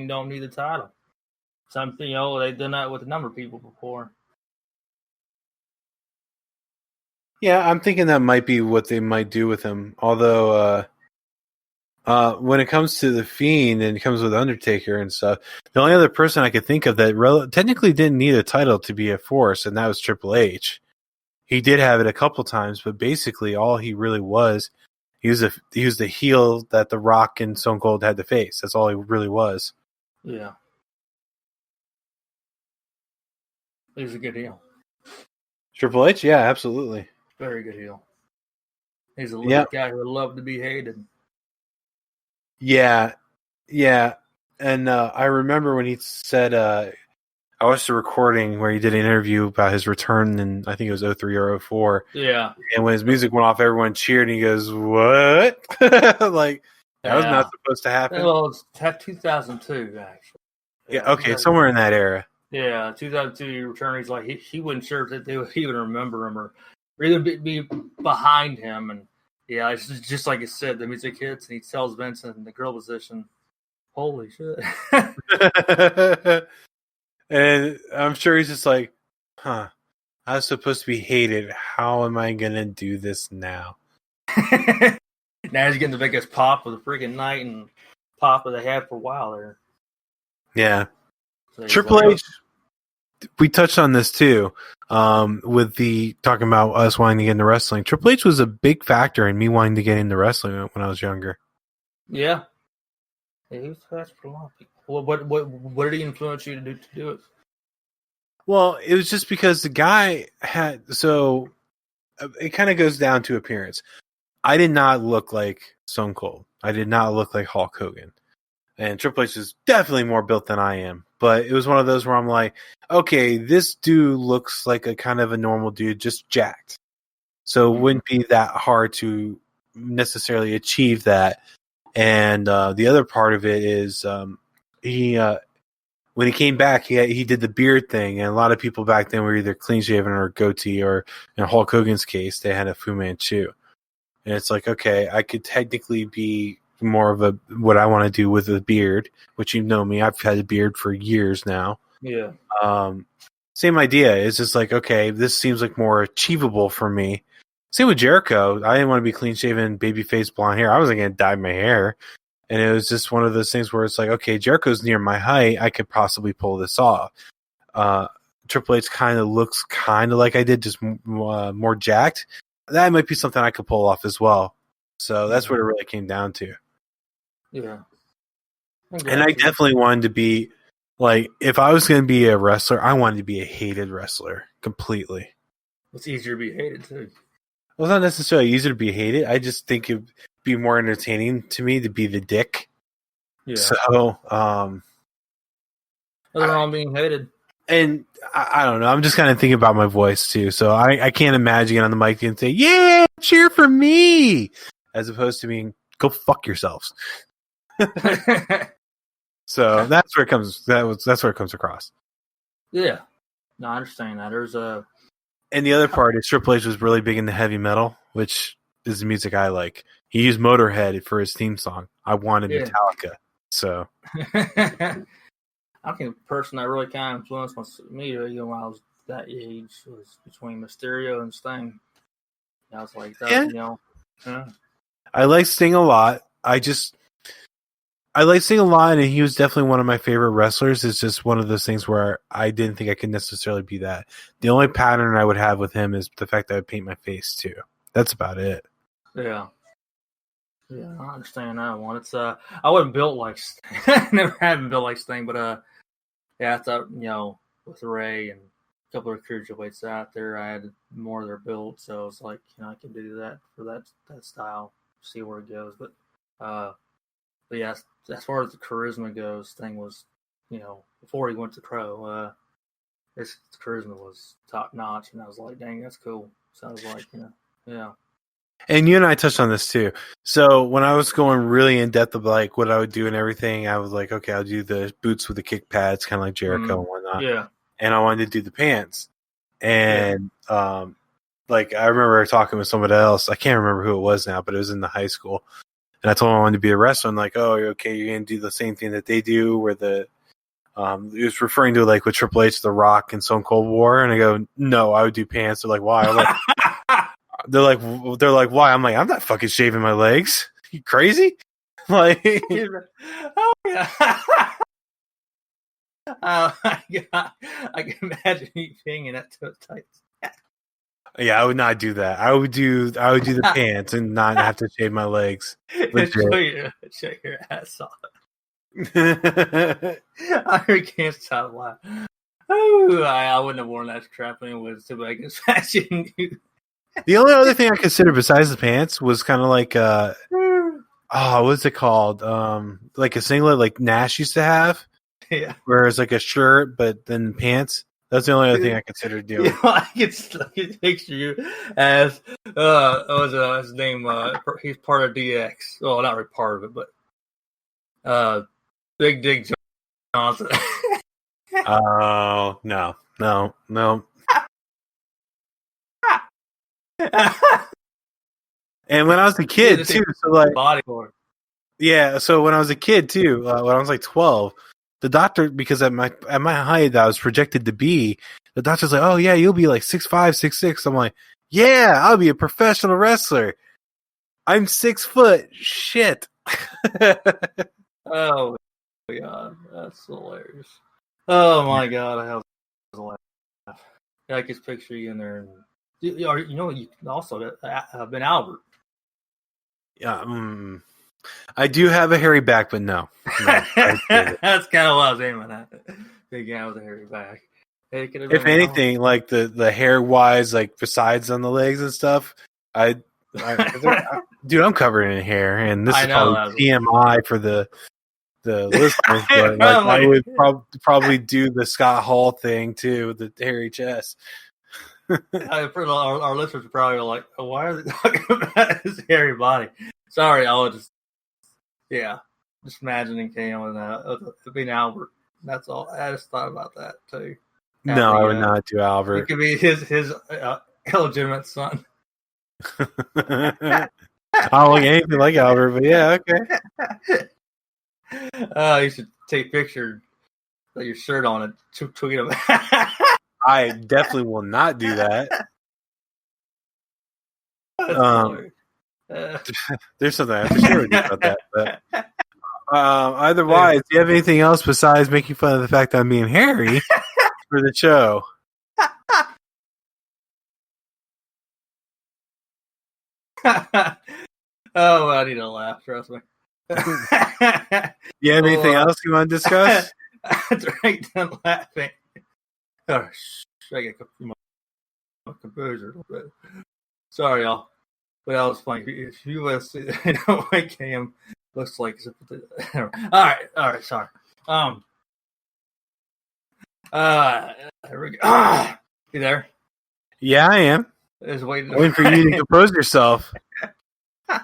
don't need the title. Something, they've done that with a number of people before. Yeah, I'm thinking that might be what they might do with him. Although, when it comes to the Fiend and it comes with Undertaker and stuff, the only other person I could think of that technically didn't need a title to be a force, and that was Triple H. He did have it a couple times, but basically all he really was, he was the heel that The Rock and Stone Cold had to face. That's all he really was. Yeah. He's a good heel. Triple H? Yeah, absolutely. Very good heel. He's a little guy who would love to be hated. Yeah. And I remember when he said, I watched a recording where he did an interview about his return in, I think it was 03 or 04. Yeah. And when his music went off, everyone cheered, and he goes, "What?" Like, that was not supposed to happen. Well, it's 2002, actually. Yeah, okay, somewhere in that era. Yeah, 2002 he returned. He's like, he wasn't sure if they would even remember him or even be behind him. And yeah, it's just like I said, the music hits and he tells Vincent in the girl position, holy shit. And I'm sure he's just like, I was supposed to be hated. How am I going to do this now? Now he's getting the biggest pop of the freaking night and pop that they had for a while there. Yeah. So Triple H, we touched on this too, with the talking about us wanting to get into wrestling. Triple H was a big factor in me wanting to get into wrestling when I was younger. Yeah. He was fast for a lot of people. Well, what did he influence you to do it? Well, it was just because the guy had, so it kind of goes down to appearance. I did not look like Stone Cold. I did not look like Hulk Hogan. And Triple H is definitely more built than I am. But it was one of those where I'm like, okay, this dude looks like a kind of a normal dude, just jacked. So it wouldn't be that hard to necessarily achieve that. And the other part of it is when he came back, he did the beard thing. And a lot of people back then were either clean shaven or goatee, or in Hulk Hogan's case, they had a Fu Manchu. And it's like, okay, I could technically be more of a what I want to do with a beard, which you know me, I've had a beard for years now. Yeah. Same idea. It's just like, okay, this seems like more achievable for me. Same with Jericho. I didn't want to be clean shaven, baby face, blonde hair. I wasn't going to dye my hair. And it was just one of those things where it's like, okay, Jericho's near my height. I could possibly pull this off. Triple H kind of looks kind of like I did, just more jacked. That might be something I could pull off as well. So that's what it really came down to. Yeah. And I definitely wanted to be, like, if I was going to be a wrestler, I wanted to be a hated wrestler completely. It's easier to be hated, too. Well, it's not necessarily easier to be hated. I just think it'd be more entertaining to me to be the dick. Yeah. So, nothing wrong being hated. And I don't know. I'm just kind of thinking about my voice too. So I can't imagine getting on the mic and say, "Yeah, cheer for me," as opposed to being, "Go fuck yourselves." So that's where it comes. That's where it comes across. Yeah, no, I understand that. And the other part is Triple H was really big into heavy metal, which is the music I like. He used Motorhead for his theme song. I wanted Metallica, so. I think the person that really kind of influenced me, when I was that age, was between Mysterio and Sting. I was like, that, Yeah. I like Sting a lot. I like Sting a lot, and he was definitely one of my favorite wrestlers. It's just one of those things where I didn't think I could necessarily be that. The only pattern I would have with him is the fact that I would paint my face too. That's about it. Yeah. Yeah, I understand that one. It's I wasn't built like Sting. Never have been built like Sting, but I thought, with Ray and a couple of cruiserweights out there, I had more of their build, so it's like, I can do that for that style, see where it goes. But yeah, as far as the charisma goes, Sting was, before he went to Crow, his charisma was top notch, and I was like, dang, that's cool. So I was like, yeah. And you and I touched on this too. So when I was going really in depth of like what I would do and everything, I was like, okay, I'll do the boots with the kick pads, kind of like Jericho and whatnot. Yeah. And I wanted to do the pants. And like I remember talking with somebody else. I can't remember who it was now, but it was in the high school. And I told him I wanted to be a wrestler. I'm like, oh, okay, you're going to do the same thing that they do, where the he was referring to like with Triple H, The Rock, and Stone Cold War. And I go, no, I would do pants. They're like, why? I'm like, they're like, why? I'm like, I'm not fucking shaving my legs. You crazy? Like, oh yeah. I can imagine you being in that tights. yeah, I would not do that. I would do the pants and not have to shave my legs. show your ass off. I can't stop laughing. Oh, I wouldn't have worn that crap anyways to make it fashion. The only other thing I considered besides the pants was kind of like what's it called? Like a singlet like Nash used to have. Yeah. Where it's like a shirt, but then pants. That's the only other thing I considered doing. You know, I can picture you as what was his name? He's part of DX. Well, not really part of it, but Big Dick Johnson. Oh no. And when I was a kid too, so like bodyboard. Yeah, so when I was a kid too, when I was like 12, the doctor, because at my height that I was projected to be, the doctor's like, "Oh yeah, you'll be like 6'5", 6'6". I'm like, "Yeah, I'll be a professional wrestler. I'm 6 foot. Shit." Oh my god, that's hilarious. Oh my god, I have a laugh. I can picture you in there. And, you know, you also Ben Albert. Yeah, I do have a hairy back, but no. That's kind of what I was aiming at. Big guy with a hairy back. If anything, like the hair wise, like besides on the legs and stuff, dude, I'm covered in hair, and this is probably TMI for the listeners. But like, I would probably do the Scott Hall thing too, the hairy chest. Our listeners are probably like, oh, why are they talking about his hairy body? Sorry, I was just imagining Cam with being Albert. That's all. I just thought about that too. No, I would not do Albert. It could be his illegitimate son. I don't look anything like Albert, but yeah, okay. You should take pictures with your shirt on and tweet them. I definitely will not do that. There's something I have to share with you about that. But otherwise, do you have anything else besides making fun of the fact that I'm being hairy for the show? Oh, I need to laugh. Trust me. You have anything else you want to discuss? Drake done laughing. Oh, I get my composure a little bit. Sorry, y'all. But that was funny. If you want to see the way Cam looks like. All right. Sorry. Here we go. You there? Yeah, I am. Waiting for you to compose yourself. All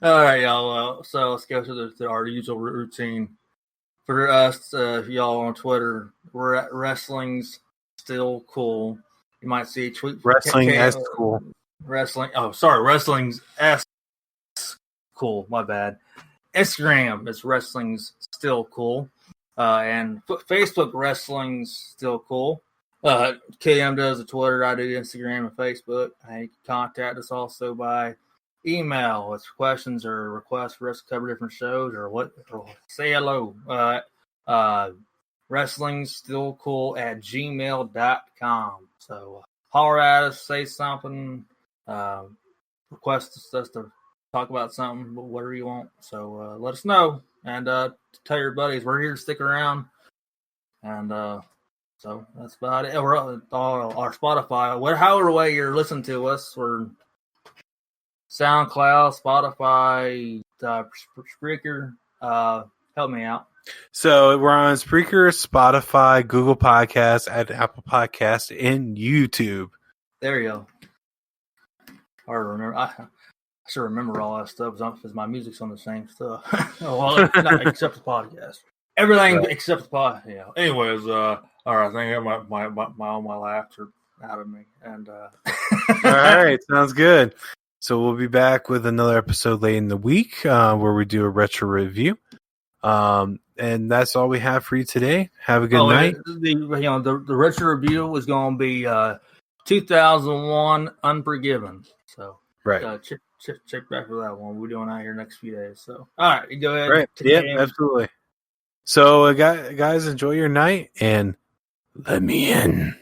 right, y'all. So let's go to our usual routine. For us, y'all on Twitter, we're at Wrestling's Still Cool. You might see a tweet. Wrestling S Cool. Wrestling's S Cool. My bad. Instagram is Wrestling's Still Cool. And Facebook, Wrestling's Still Cool. KM does the Twitter. I do Instagram and Facebook. You can contact us also by email with questions or requests for us to cover different shows or say hello. Wrestling's Still Cool at gmail.com. So holler at us, say something, request us to talk about something, whatever you want. So let us know and tell your buddies we're here to stick around. And so that's about it. We're on our Spotify, however way you're listening to us. We're SoundCloud, Spotify, Spreaker. Help me out. So we're on Spreaker, Spotify, Google Podcasts, and Apple Podcasts, and YouTube. There you go. Hard to remember. I should remember all that stuff because my music's on the same stuff. Except the podcast. Everything except the pod. Yeah. Anyways, all right. I think my laughs are out of me. And all right, sounds good. So we'll be back with another episode late in the week where we do a retro review. And that's all we have for you today. Have a good night. The retro review is going to be 2001 Unforgiven. So right. Check back for that one. We're doing out here next few days. So all right, go ahead. Right. Yeah, absolutely. So guys, enjoy your night and let me in.